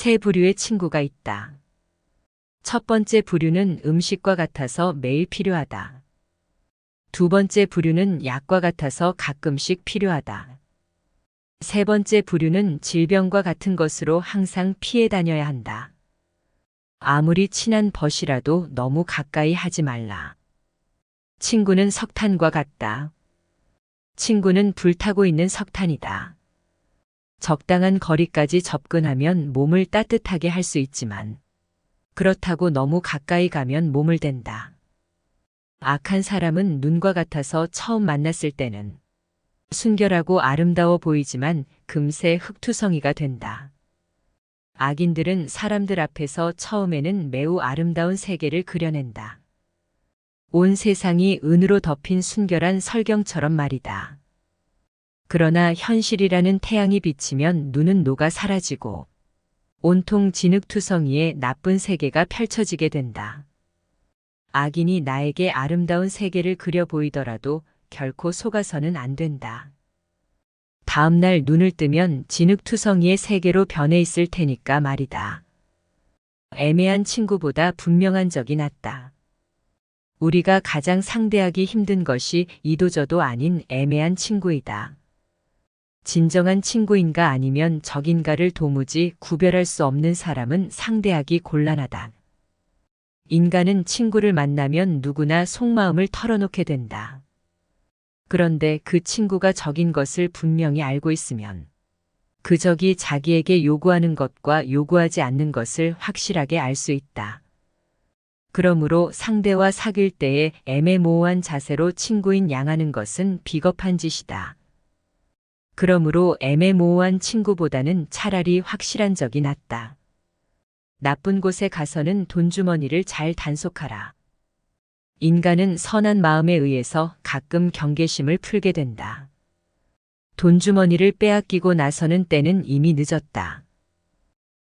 세 부류의 친구가 있다. 첫 번째 부류는 음식과 같아서 매일 필요하다. 두 번째 부류는 약과 같아서 가끔씩 필요하다. 세 번째 부류는 질병과 같은 것으로 항상 피해 다녀야 한다. 아무리 친한 벗이라도 너무 가까이 하지 말라. 친구는 석탄과 같다. 친구는 불타고 있는 석탄이다. 적당한 거리까지 접근하면 몸을 따뜻하게 할 수 있지만 그렇다고 너무 가까이 가면 몸을 댄다. 악한 사람은 눈과 같아서 처음 만났을 때는 순결하고 아름다워 보이지만 금세 흙투성이가 된다. 악인들은 사람들 앞에서 처음에는 매우 아름다운 세계를 그려낸다. 온 세상이 은으로 덮인 순결한 설경처럼 말이다. 그러나 현실이라는 태양이 비치면 눈은 녹아 사라지고 온통 진흙투성이의 나쁜 세계가 펼쳐지게 된다. 악인이 나에게 아름다운 세계를 그려 보이더라도 결코 속아서는 안 된다. 다음 날 눈을 뜨면 진흙투성이의 세계로 변해 있을 테니까 말이다. 애매한 친구보다 분명한 적이 낫다. 우리가 가장 상대하기 힘든 것이 이도저도 아닌 애매한 친구이다. 진정한 친구인가 아니면 적인가를 도무지 구별할 수 없는 사람은 상대하기 곤란하다. 인간은 친구를 만나면 누구나 속마음을 털어놓게 된다. 그런데 그 친구가 적인 것을 분명히 알고 있으면 그 적이 자기에게 요구하는 것과 요구하지 않는 것을 확실하게 알 수 있다. 그러므로 상대와 사귈 때에 애매모호한 자세로 친구인 양하는 것은 비겁한 짓이다. 그러므로 애매모호한 친구보다는 차라리 확실한 적이 낫다. 나쁜 곳에 가서는 돈주머니를 잘 단속하라. 인간은 선한 마음에 의해서 가끔 경계심을 풀게 된다. 돈주머니를 빼앗기고 나서는 때는 이미 늦었다.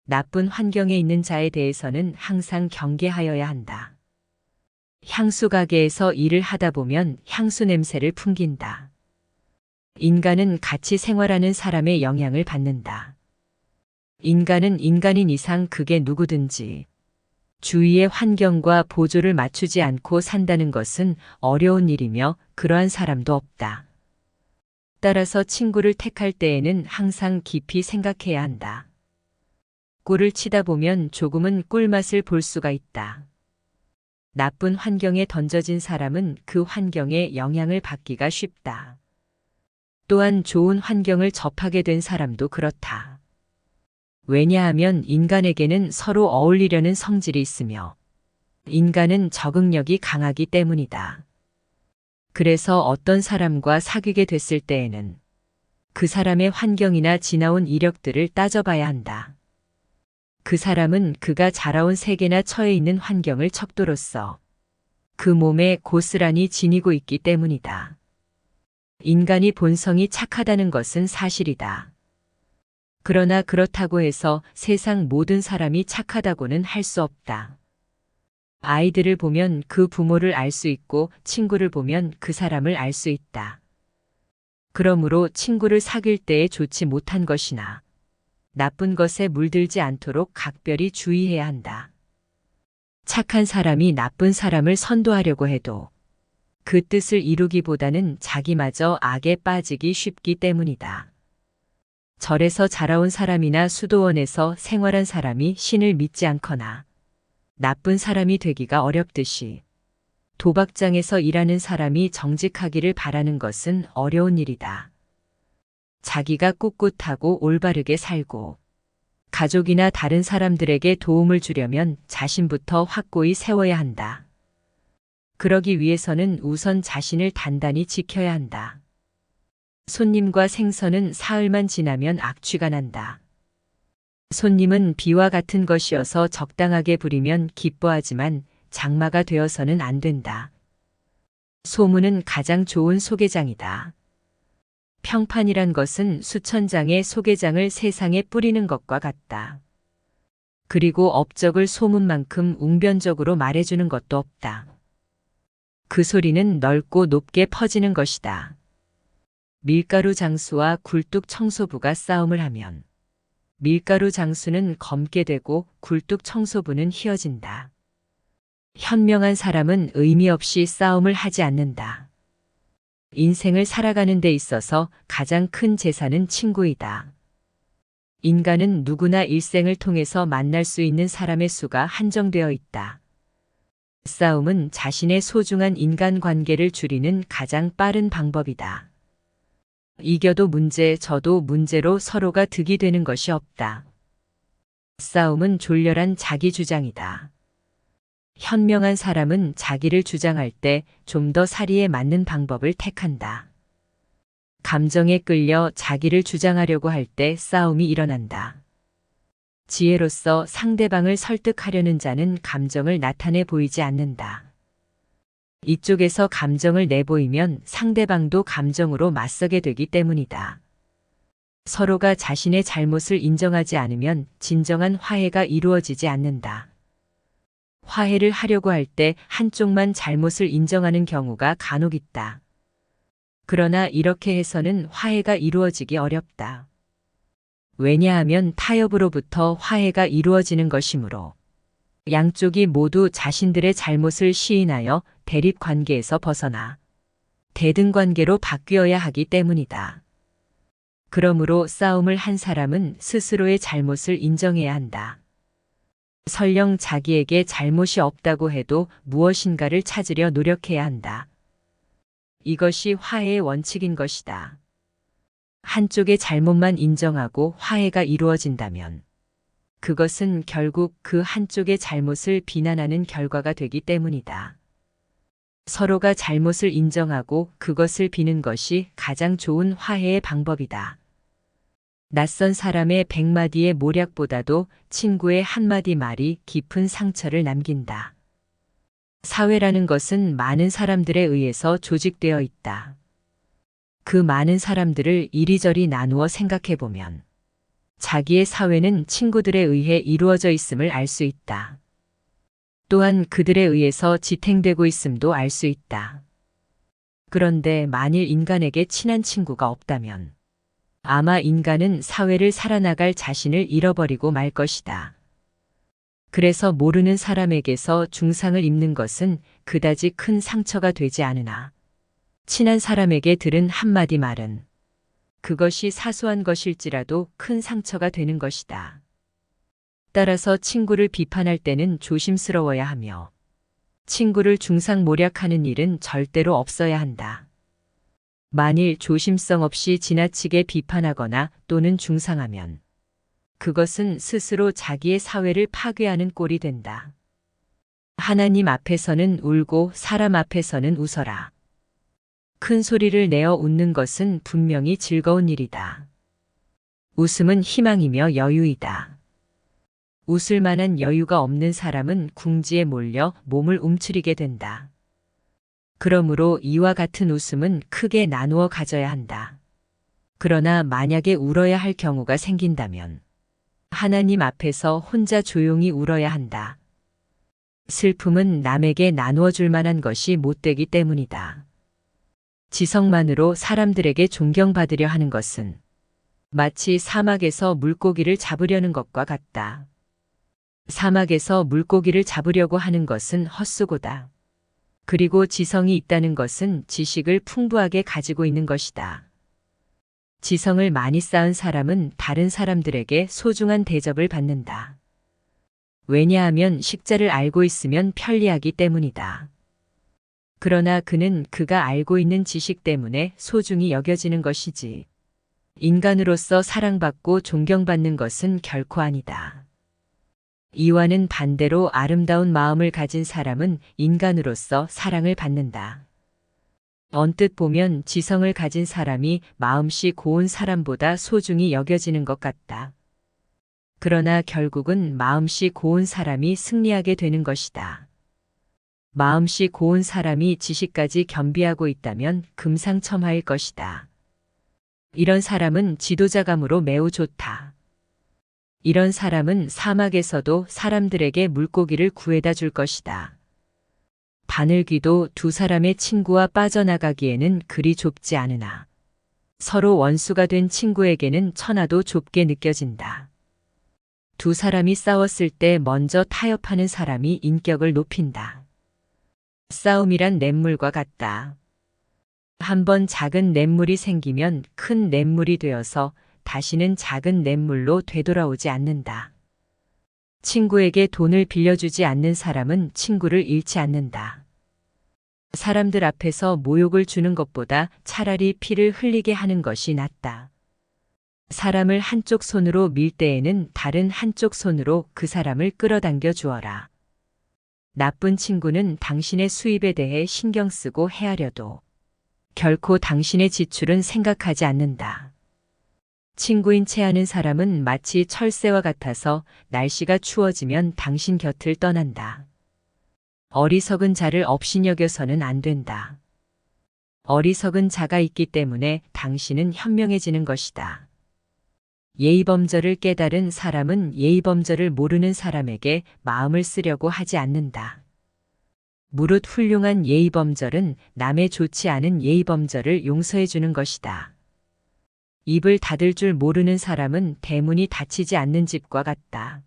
나쁜 환경에 있는 자에 대해서는 항상 경계하여야 한다. 향수 가게에서 일을 하다 보면 향수 냄새를 풍긴다. 인간은 같이 생활하는 사람의 영향을 받는다. 인간은 인간인 이상 그게 누구든지 주위의 환경과 보조를 맞추지 않고 산다는 것은 어려운 일이며 그러한 사람도 없다. 따라서 친구를 택할 때에는 항상 깊이 생각해야 한다. 꿀을 치다 보면 조금은 꿀맛을 볼 수가 있다. 나쁜 환경에 던져진 사람은 그 환경에 영향을 받기가 쉽다. 또한 좋은 환경을 접하게 된 사람도 그렇다. 왜냐하면 인간에게는 서로 어울리려는 성질이 있으며 인간은 적응력이 강하기 때문이다. 그래서 어떤 사람과 사귀게 됐을 때에는 그 사람의 환경이나 지나온 이력들을 따져봐야 한다. 그 사람은 그가 자라온 세계나 처해 있는 환경을 척도로써 그 몸에 고스란히 지니고 있기 때문이다. 인간이 본성이 착하다는 것은 사실이다. 그러나 그렇다고 해서 세상 모든 사람이 착하다고는 할 수 없다. 아이들을 보면 그 부모를 알 수 있고 친구를 보면 그 사람을 알 수 있다. 그러므로 친구를 사귈 때에 좋지 못한 것이나 나쁜 것에 물들지 않도록 각별히 주의해야 한다. 착한 사람이 나쁜 사람을 선도하려고 해도 그 뜻을 이루기보다는 자기마저 악에 빠지기 쉽기 때문이다. 절에서 자라온 사람이나 수도원에서 생활한 사람이 신을 믿지 않거나 나쁜 사람이 되기가 어렵듯이 도박장에서 일하는 사람이 정직하기를 바라는 것은 어려운 일이다. 자기가 꿋꿋하고 올바르게 살고 가족이나 다른 사람들에게 도움을 주려면 자신부터 확고히 세워야 한다. 그러기 위해서는 우선 자신을 단단히 지켜야 한다. 손님과 생선은 사흘만 지나면 악취가 난다. 손님은 비와 같은 것이어서 적당하게 부리면 기뻐하지만 장마가 되어서는 안 된다. 소문은 가장 좋은 소개장이다. 평판이란 것은 수천 장의 소개장을 세상에 뿌리는 것과 같다. 그리고 업적을 소문만큼 웅변적으로 말해주는 것도 없다. 그 소리는 넓고 높게 퍼지는 것이다. 밀가루 장수와 굴뚝 청소부가 싸움을 하면 밀가루 장수는 검게 되고 굴뚝 청소부는 휘어진다. 현명한 사람은 의미 없이 싸움을 하지 않는다. 인생을 살아가는 데 있어서 가장 큰 재산은 친구이다. 인간은 누구나 일생을 통해서 만날 수 있는 사람의 수가 한정되어 있다. 싸움은 자신의 소중한 인간관계를 줄이는 가장 빠른 방법이다. 이겨도 문제, 져도 문제로 서로가 득이 되는 것이 없다. 싸움은 졸렬한 자기 주장이다. 현명한 사람은 자기를 주장할 때 좀 더 사리에 맞는 방법을 택한다. 감정에 끌려 자기를 주장하려고 할 때 싸움이 일어난다. 지혜로서 상대방을 설득하려는 자는 감정을 나타내 보이지 않는다. 이쪽에서 감정을 내보이면 상대방도 감정으로 맞서게 되기 때문이다. 서로가 자신의 잘못을 인정하지 않으면 진정한 화해가 이루어지지 않는다. 화해를 하려고 할 때 한쪽만 잘못을 인정하는 경우가 간혹 있다. 그러나 이렇게 해서는 화해가 이루어지기 어렵다. 왜냐하면 타협으로부터 화해가 이루어지는 것이므로 양쪽이 모두 자신들의 잘못을 시인하여 대립 관계에서 벗어나 대등 관계로 바뀌어야 하기 때문이다. 그러므로 싸움을 한 사람은 스스로의 잘못을 인정해야 한다. 설령 자기에게 잘못이 없다고 해도 무엇인가를 찾으려 노력해야 한다. 이것이 화해의 원칙인 것이다. 한쪽의 잘못만 인정하고 화해가 이루어진다면 그것은 결국 그 한쪽의 잘못을 비난하는 결과가 되기 때문이다. 서로가 잘못을 인정하고 그것을 비는 것이 가장 좋은 화해의 방법이다. 낯선 사람의 100마디의 모략보다도 친구의 한마디 말이 깊은 상처를 남긴다. 사회라는 것은 많은 사람들에 의해서 조직되어 있다. 그 많은 사람들을 이리저리 나누어 생각해보면 자기의 사회는 친구들에 의해 이루어져 있음을 알 수 있다. 또한 그들에 의해서 지탱되고 있음도 알 수 있다. 그런데 만일 인간에게 친한 친구가 없다면 아마 인간은 사회를 살아나갈 자신을 잃어버리고 말 것이다. 그래서 모르는 사람에게서 중상을 입는 것은 그다지 큰 상처가 되지 않으나 친한 사람에게 들은 한마디 말은 그것이 사소한 것일지라도 큰 상처가 되는 것이다. 따라서 친구를 비판할 때는 조심스러워야 하며 친구를 중상모략하는 일은 절대로 없어야 한다. 만일 조심성 없이 지나치게 비판하거나 또는 중상하면 그것은 스스로 자기의 사회를 파괴하는 꼴이 된다. 하나님 앞에서는 울고 사람 앞에서는 웃어라. 큰 소리를 내어 웃는 것은 분명히 즐거운 일이다. 웃음은 희망이며 여유이다. 웃을 만한 여유가 없는 사람은 궁지에 몰려 몸을 움츠리게 된다. 그러므로 이와 같은 웃음은 크게 나누어 가져야 한다. 그러나 만약에 울어야 할 경우가 생긴다면 하나님 앞에서 혼자 조용히 울어야 한다. 슬픔은 남에게 나누어 줄 만한 것이 못되기 때문이다. 지성만으로 사람들에게 존경받으려 하는 것은 마치 사막에서 물고기를 잡으려는 것과 같다. 사막에서 물고기를 잡으려고 하는 것은 헛수고다. 그리고 지성이 있다는 것은 지식을 풍부하게 가지고 있는 것이다. 지성을 많이 쌓은 사람은 다른 사람들에게 소중한 대접을 받는다. 왜냐하면 식자를 알고 있으면 편리하기 때문이다. 그러나 그는 그가 알고 있는 지식 때문에 소중히 여겨지는 것이지. 인간으로서 사랑받고 존경받는 것은 결코 아니다. 이와는 반대로 아름다운 마음을 가진 사람은 인간으로서 사랑을 받는다. 언뜻 보면 지성을 가진 사람이 마음씨 고운 사람보다 소중히 여겨지는 것 같다. 그러나 결국은 마음씨 고운 사람이 승리하게 되는 것이다. 마음씨 고운 사람이 지식까지 겸비하고 있다면 금상첨화일 것이다. 이런 사람은 지도자감으로 매우 좋다. 이런 사람은 사막에서도 사람들에게 물고기를 구해다 줄 것이다. 바늘귀도 두 사람의 친구와 빠져나가기에는 그리 좁지 않으나 서로 원수가 된 친구에게는 천하도 좁게 느껴진다. 두 사람이 싸웠을 때 먼저 타협하는 사람이 인격을 높인다. 싸움이란 냇물과 같다. 한번 작은 냇물이 생기면 큰 냇물이 되어서 다시는 작은 냇물로 되돌아오지 않는다. 친구에게 돈을 빌려주지 않는 사람은 친구를 잃지 않는다. 사람들 앞에서 모욕을 주는 것보다 차라리 피를 흘리게 하는 것이 낫다. 사람을 한쪽 손으로 밀 때에는 다른 한쪽 손으로 그 사람을 끌어당겨 주어라. 나쁜 친구는 당신의 수입에 대해 신경 쓰고 헤아려도 결코 당신의 지출은 생각하지 않는다. 친구인 채 하는 사람은 마치 철새와 같아서 날씨가 추워지면 당신 곁을 떠난다. 어리석은 자를 업신여겨서는 안 된다. 어리석은 자가 있기 때문에 당신은 현명해지는 것이다. 예의범절을 깨달은 사람은 예의범절을 모르는 사람에게 마음을 쓰려고 하지 않는다. 무릇 훌륭한 예의범절은 남의 좋지 않은 예의범절을 용서해 주는 것이다. 입을 닫을 줄 모르는 사람은 대문이 닫히지 않는 집과 같다.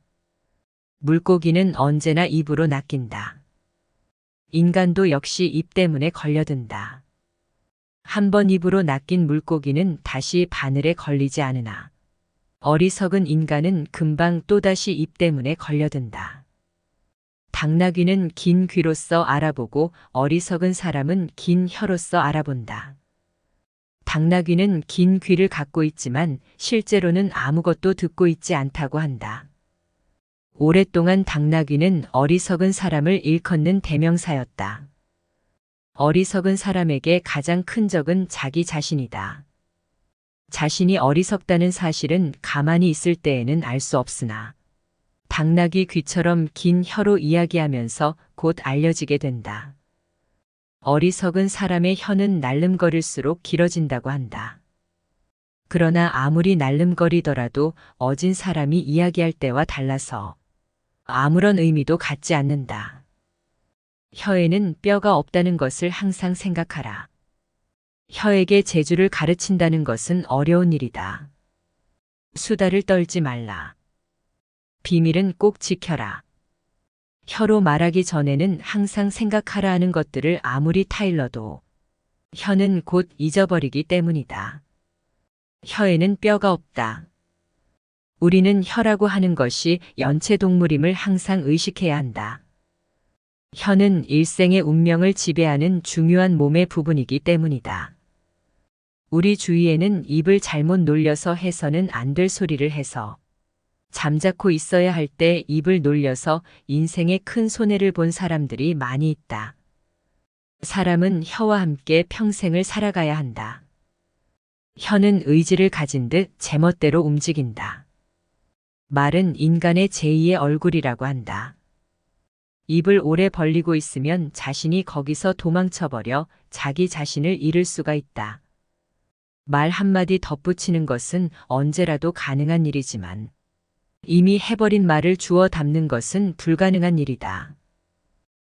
물고기는 언제나 입으로 낚인다. 인간도 역시 입 때문에 걸려든다. 한 번 입으로 낚인 물고기는 다시 바늘에 걸리지 않으나 어리석은 인간은 금방 또다시 입 때문에 걸려든다. 당나귀는 긴 귀로써 알아보고 어리석은 사람은 긴 혀로써 알아본다. 당나귀는 긴 귀를 갖고 있지만 실제로는 아무것도 듣고 있지 않다고 한다. 오랫동안 당나귀는 어리석은 사람을 일컫는 대명사였다. 어리석은 사람에게 가장 큰 적은 자기 자신이다. 자신이 어리석다는 사실은 가만히 있을 때에는 알 수 없으나 당나귀 귀처럼 긴 혀로 이야기하면서 곧 알려지게 된다. 어리석은 사람의 혀는 날름거릴수록 길어진다고 한다. 그러나 아무리 날름거리더라도 어진 사람이 이야기할 때와 달라서 아무런 의미도 갖지 않는다. 혀에는 뼈가 없다는 것을 항상 생각하라. 혀에게 재주를 가르친다는 것은 어려운 일이다. 수다를 떨지 말라. 비밀은 꼭 지켜라. 혀로 말하기 전에는 항상 생각하라 하는 것들을 아무리 타일러도 혀는 곧 잊어버리기 때문이다. 혀에는 뼈가 없다. 우리는 혀라고 하는 것이 연체동물임을 항상 의식해야 한다. 혀는 일생의 운명을 지배하는 중요한 몸의 부분이기 때문이다. 우리 주위에는 입을 잘못 놀려서 해서는 안 될 소리를 해서 잠자코 있어야 할 때 입을 놀려서 인생의 큰 손해를 본 사람들이 많이 있다. 사람은 혀와 함께 평생을 살아가야 한다. 혀는 의지를 가진 듯 제멋대로 움직인다. 말은 인간의 제2의 얼굴이라고 한다. 입을 오래 벌리고 있으면 자신이 거기서 도망쳐버려 자기 자신을 잃을 수가 있다. 말 한마디 덧붙이는 것은 언제라도 가능한 일이지만 이미 해버린 말을 주워 담는 것은 불가능한 일이다.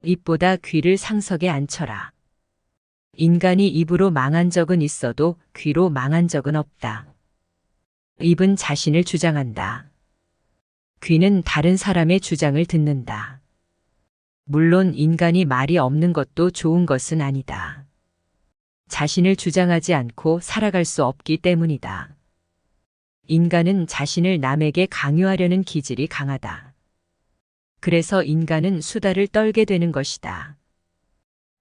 입보다 귀를 상석에 앉혀라. 인간이 입으로 망한 적은 있어도 귀로 망한 적은 없다. 입은 자신을 주장한다. 귀는 다른 사람의 주장을 듣는다. 물론 인간이 말이 없는 것도 좋은 것은 아니다. 자신을 주장하지 않고 살아갈 수 없기 때문이다. 인간은 자신을 남에게 강요하려는 기질이 강하다. 그래서 인간은 수다를 떨게 되는 것이다.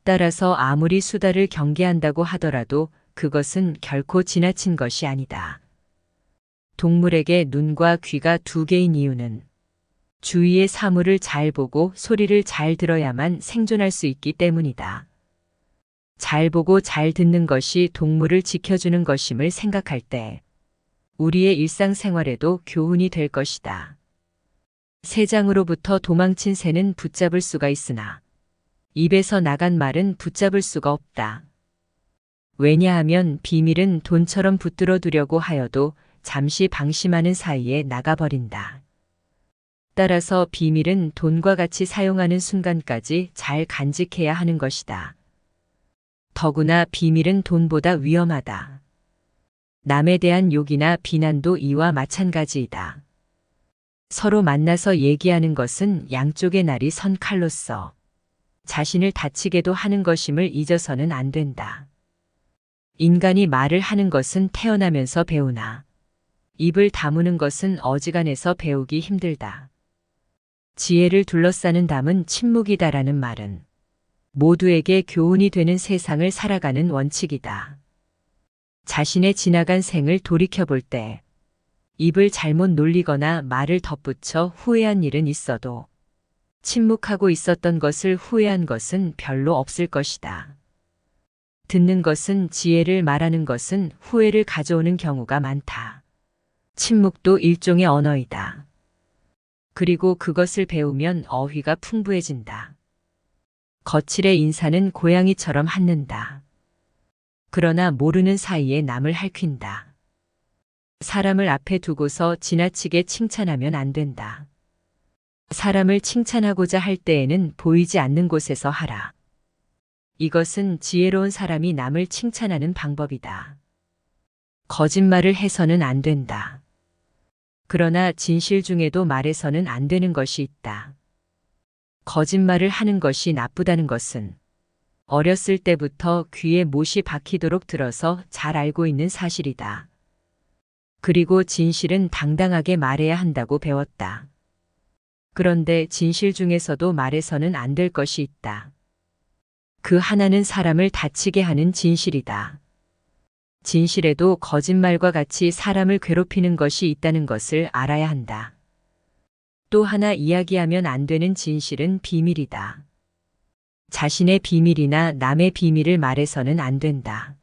따라서 아무리 수다를 경계한다고 하더라도 그것은 결코 지나친 것이 아니다. 동물에게 눈과 귀가 두 개인 이유는 주위의 사물을 잘 보고 소리를 잘 들어야만 생존할 수 있기 때문이다. 잘 보고 잘 듣는 것이 동물을 지켜주는 것임을 생각할 때 우리의 일상생활에도 교훈이 될 것이다. 새장으로부터 도망친 새는 붙잡을 수가 있으나 입에서 나간 말은 붙잡을 수가 없다. 왜냐하면 비밀은 돈처럼 붙들어 두려고 하여도 잠시 방심하는 사이에 나가버린다. 따라서 비밀은 돈과 같이 사용하는 순간까지 잘 간직해야 하는 것이다. 더구나 비밀은 돈보다 위험하다. 남에 대한 욕이나 비난도 이와 마찬가지이다. 서로 만나서 얘기하는 것은 양쪽의 날이 선 칼로서 자신을 다치게도 하는 것임을 잊어서는 안 된다. 인간이 말을 하는 것은 태어나면서 배우나 입을 다무는 것은 어지간해서 배우기 힘들다. 지혜를 둘러싸는 담은 침묵이다라는 말은 모두에게 교훈이 되는 세상을 살아가는 원칙이다. 자신의 지나간 생을 돌이켜볼 때 입을 잘못 놀리거나 말을 덧붙여 후회한 일은 있어도 침묵하고 있었던 것을 후회한 것은 별로 없을 것이다. 듣는 것은 지혜를 말하는 것은 후회를 가져오는 경우가 많다. 침묵도 일종의 언어이다. 그리고 그것을 배우면 어휘가 풍부해진다. 거칠의 인사는 고양이처럼 핥는다. 그러나 모르는 사이에 남을 핥힌다. 사람을 앞에 두고서 지나치게 칭찬하면 안 된다. 사람을 칭찬하고자 할 때에는 보이지 않는 곳에서 하라. 이것은 지혜로운 사람이 남을 칭찬하는 방법이다. 거짓말을 해서는 안 된다. 그러나 진실 중에도 말해서는 안 되는 것이 있다. 거짓말을 하는 것이 나쁘다는 것은 어렸을 때부터 귀에 못이 박히도록 들어서 잘 알고 있는 사실이다. 그리고 진실은 당당하게 말해야 한다고 배웠다. 그런데 진실 중에서도 말해서는 안 될 것이 있다. 그 하나는 사람을 다치게 하는 진실이다. 진실에도 거짓말과 같이 사람을 괴롭히는 것이 있다는 것을 알아야 한다. 또 하나 이야기하면 안 되는 진실은 비밀이다. 자신의 비밀이나 남의 비밀을 말해서는 안 된다.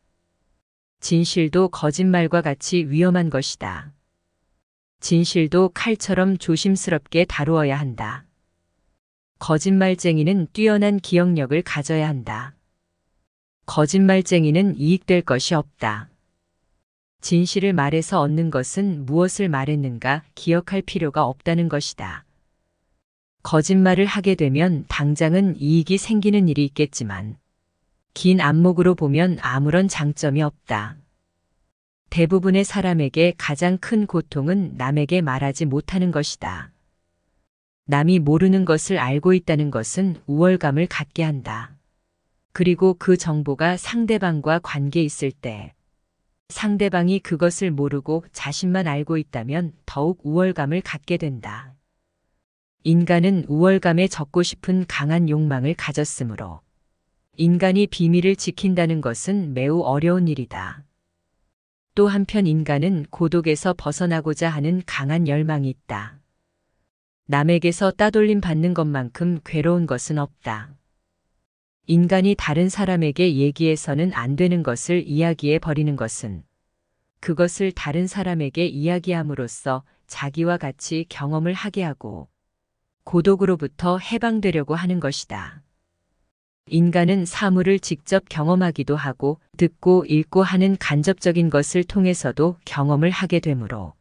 진실도 거짓말과 같이 위험한 것이다. 진실도 칼처럼 조심스럽게 다루어야 한다. 거짓말쟁이는 뛰어난 기억력을 가져야 한다. 거짓말쟁이는 이익될 것이 없다. 진실을 말해서 얻는 것은 무엇을 말했는가 기억할 필요가 없다는 것이다. 거짓말을 하게 되면 당장은 이익이 생기는 일이 있겠지만 긴 안목으로 보면 아무런 장점이 없다. 대부분의 사람에게 가장 큰 고통은 남에게 말하지 못하는 것이다. 남이 모르는 것을 알고 있다는 것은 우월감을 갖게 한다. 그리고 그 정보가 상대방과 관계 있을 때 상대방이 그것을 모르고 자신만 알고 있다면 더욱 우월감을 갖게 된다. 인간은 우월감에 젖고 싶은 강한 욕망을 가졌으므로 인간이 비밀을 지킨다는 것은 매우 어려운 일이다. 또 한편 인간은 고독에서 벗어나고자 하는 강한 열망이 있다. 남에게서 따돌림 받는 것만큼 괴로운 것은 없다. 인간이 다른 사람에게 얘기해서는 안 되는 것을 이야기해 버리는 것은 그것을 다른 사람에게 이야기함으로써 자기와 같이 경험을 하게 하고 고독으로부터 해방되려고 하는 것이다. 인간은 사물을 직접 경험하기도 하고 듣고 읽고 하는 간접적인 것을 통해서도 경험을 하게 되므로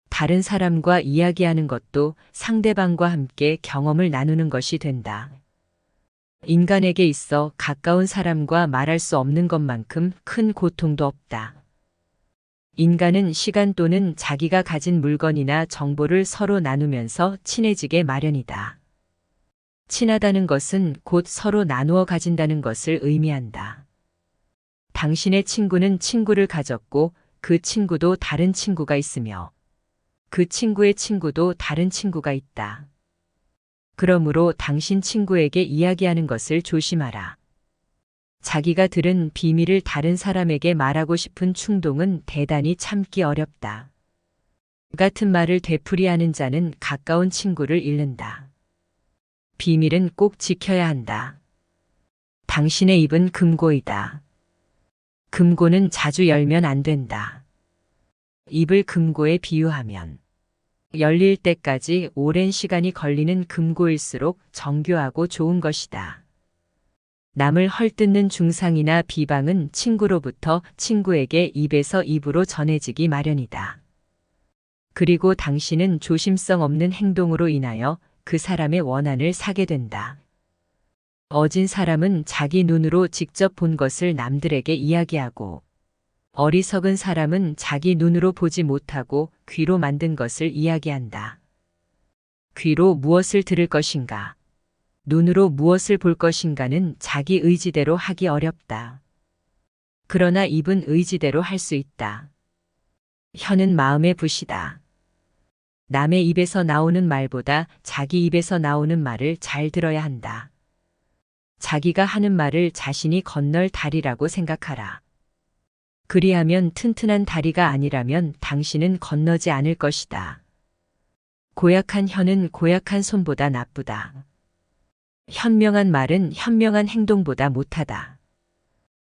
다른 사람과 이야기하는 것도 상대방과 함께 경험을 나누는 것이 된다. 인간에게 있어 가까운 사람과 말할 수 없는 것만큼 큰 고통도 없다. 인간은 시간 또는 자기가 가진 물건이나 정보를 서로 나누면서 친해지게 마련이다. 친하다는 것은 곧 서로 나누어 가진다는 것을 의미한다. 당신의 친구는 친구를 가졌고 그 친구도 다른 친구가 있으며 그 친구의 친구도 다른 친구가 있다. 그러므로 당신 친구에게 이야기하는 것을 조심하라. 자기가 들은 비밀을 다른 사람에게 말하고 싶은 충동은 대단히 참기 어렵다. 같은 말을 되풀이하는 자는 가까운 친구를 잃는다. 비밀은 꼭 지켜야 한다. 당신의 입은 금고이다. 금고는 자주 열면 안 된다. 입을 금고에 비유하면 열릴 때까지 오랜 시간이 걸리는 금고일수록 정교하고 좋은 것이다. 남을 헐뜯는 중상이나 비방은 친구로부터 친구에게 입에서 입으로 전해지기 마련이다. 그리고 당신은 조심성 없는 행동으로 인하여 그 사람의 원한을 사게 된다. 어진 사람은 자기 눈으로 직접 본 것을 남들에게 이야기하고 어리석은 사람은 자기 눈으로 보지 못하고 귀로 만든 것을 이야기한다. 귀로 무엇을 들을 것인가, 눈으로 무엇을 볼 것인가는 자기 의지대로 하기 어렵다. 그러나 입은 의지대로 할 수 있다. 혀는 마음의 붓이다. 남의 입에서 나오는 말보다 자기 입에서 나오는 말을 잘 들어야 한다. 자기가 하는 말을 자신이 건널 다리라고 생각하라. 그리하면 튼튼한 다리가 아니라면 당신은 건너지 않을 것이다. 고약한 혀는 고약한 손보다 나쁘다. 현명한 말은 현명한 행동보다 못하다.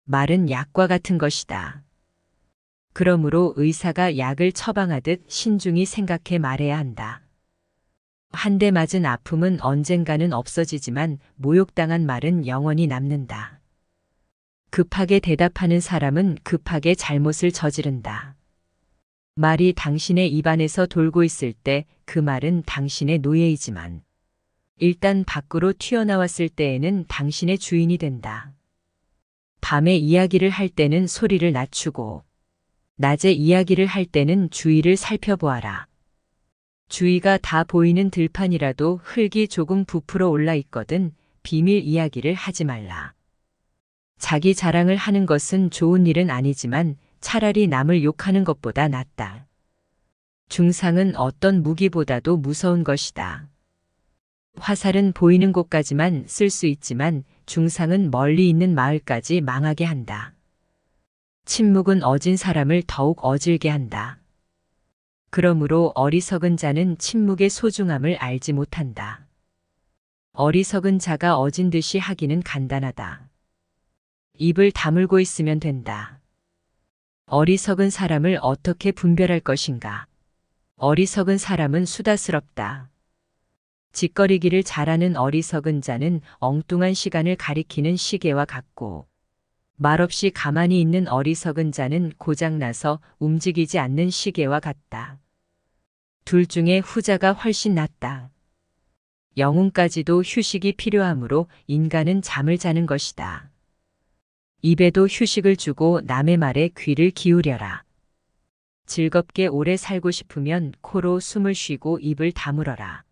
말은 약과 같은 것이다. 그러므로 의사가 약을 처방하듯 신중히 생각해 말해야 한다. 한 대 맞은 아픔은 언젠가는 없어지지만 모욕당한 말은 영원히 남는다. 급하게 대답하는 사람은 급하게 잘못을 저지른다. 말이 당신의 입안에서 돌고 있을 때 그 말은 당신의 노예이지만 일단 밖으로 튀어나왔을 때에는 당신의 주인이 된다. 밤에 이야기를 할 때는 소리를 낮추고 낮에 이야기를 할 때는 주위를 살펴보아라. 주위가 다 보이는 들판이라도 흙이 조금 부풀어 올라 있거든 비밀 이야기를 하지 말라. 자기 자랑을 하는 것은 좋은 일은 아니지만 차라리 남을 욕하는 것보다 낫다. 중상은 어떤 무기보다도 무서운 것이다. 화살은 보이는 곳까지만 쓸 수 있지만 중상은 멀리 있는 마을까지 망하게 한다. 침묵은 어진 사람을 더욱 어질게 한다. 그러므로 어리석은 자는 침묵의 소중함을 알지 못한다. 어리석은 자가 어진 듯이 하기는 간단하다. 입을 다물고 있으면 된다. 어리석은 사람을 어떻게 분별할 것인가? 어리석은 사람은 수다스럽다. 짓거리기를 잘하는 어리석은 자는 엉뚱한 시간을 가리키는 시계와 같고 말없이 가만히 있는 어리석은 자는 고장나서 움직이지 않는 시계와 같다. 둘 중에 후자가 훨씬 낫다. 영혼까지도 휴식이 필요하므로 인간은 잠을 자는 것이다. 입에도 휴식을 주고 남의 말에 귀를 기울여라. 즐겁게 오래 살고 싶으면 코로 숨을 쉬고 입을 다물어라.